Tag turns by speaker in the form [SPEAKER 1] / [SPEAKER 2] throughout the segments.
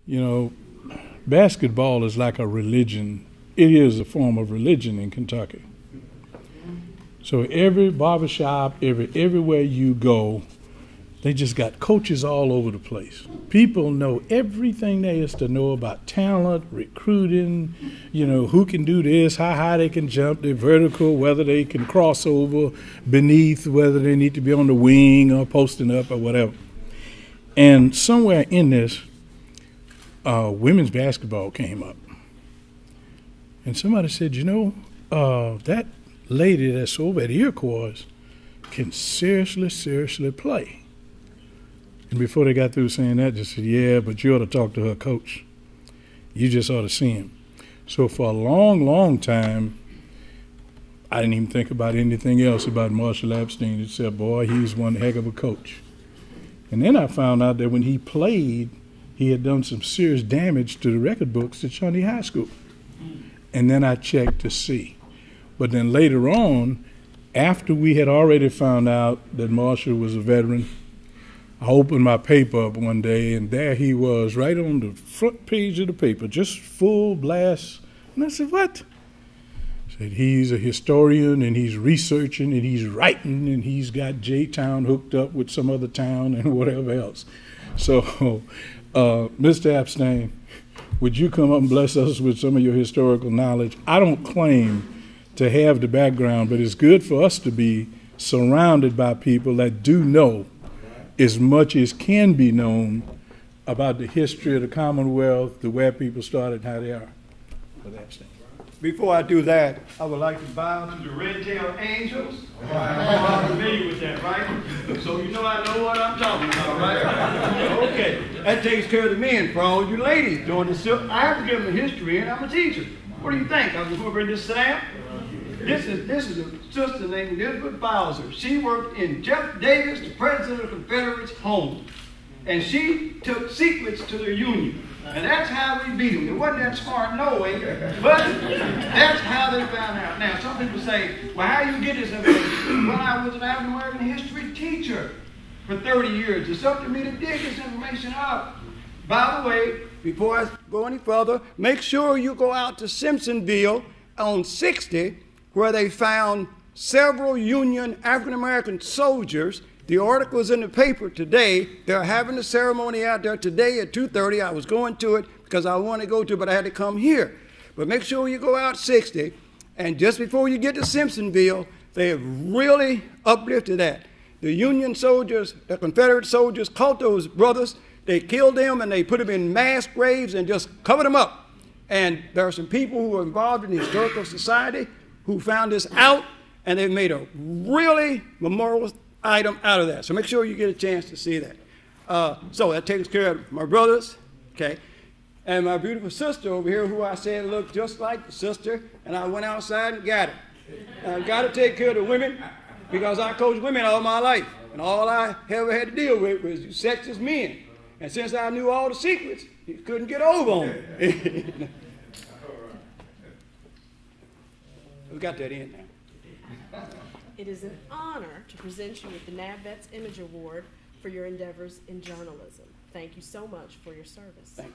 [SPEAKER 1] You know, basketball is like a religion. It is a form of religion in Kentucky. So every barbershop, everywhere you go, they just got coaches all over the place. People know everything there is to know about talent, recruiting, you know, who can do this, how high they can jump, their vertical, whether they can cross over beneath, whether they need to be on the wing or posting up or whatever. And somewhere in this, women's basketball came up. And somebody said, you know, that lady that's over at Iroquois can seriously play. And before they got through saying that, they said, yeah, but you ought to talk to her coach. You just ought to see him. So for a long time, I didn't even think about anything else about Marshall Abstein except, boy, he's one heck of a coach. And then I found out that when he played, he had done some serious damage to the record books at Shawnee High School. And then I checked to see. But then later on, after we had already found out that Marshall was a veteran, I opened my paper up one day, and there he was right on the front page of the paper, just full blast. And I said, what? I said, he's a historian, and he's researching, and he's writing, and he's got J-Town hooked up with some other town and whatever else. So, Mr. Abstein, would you come up and bless us with some of your historical knowledge? I don't claim to have the background, but it's good for us to be surrounded by people that do know as much as can be known about the history of the Commonwealth, the where people started, how they are.
[SPEAKER 2] Before I do that, I would like to bow to the red-tailed angels. I'm familiar with that, right? So you know I know what I'm talking about, right? Okay, that takes care of the men. For all you ladies doing this, I have to give them a history, and I'm a teacher. What do you think? I'm going to bring this down. This is a sister named Elizabeth Bowser. She worked in Jeff Davis, the president of the Confederates' home. And she took secrets to the Union. And that's how we beat them. It wasn't that smart, no way, but that's how they found out. Now, some people say, well, how do you get this information? Well, I was an African American history teacher for 30 years. It's up to me to dig this information up. By the way, before I go any further, make sure you go out to Simpsonville on 60, where they found several Union African-American soldiers. The article is in the paper today. They're having a ceremony out there today at 2:30. I was going to it because I wanted to go to it, but I had to come here. But make sure you go out 60, and just before you get to Simpsonville, they have really uplifted that. The Union soldiers, the Confederate soldiers, caught those brothers. They killed them, and they put them in mass graves and just covered them up. And there are some people who are involved in the Historical Society who found this out, and they made a really memorial item out of that. So make sure you get a chance to see that. So that takes care of my brothers, okay? And my beautiful sister over here, who I said looked just like the sister, and I went outside and got it. I've got to take care of the women because I coached women all my life, and all I ever had to deal with was sexist men. And since I knew all the secrets, you couldn't get over on me. We got that in now.
[SPEAKER 3] It is an honor to present you with the NAVVETS Image Award for your endeavors in journalism. Thank you so much for your service.
[SPEAKER 2] Thank you.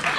[SPEAKER 3] Step.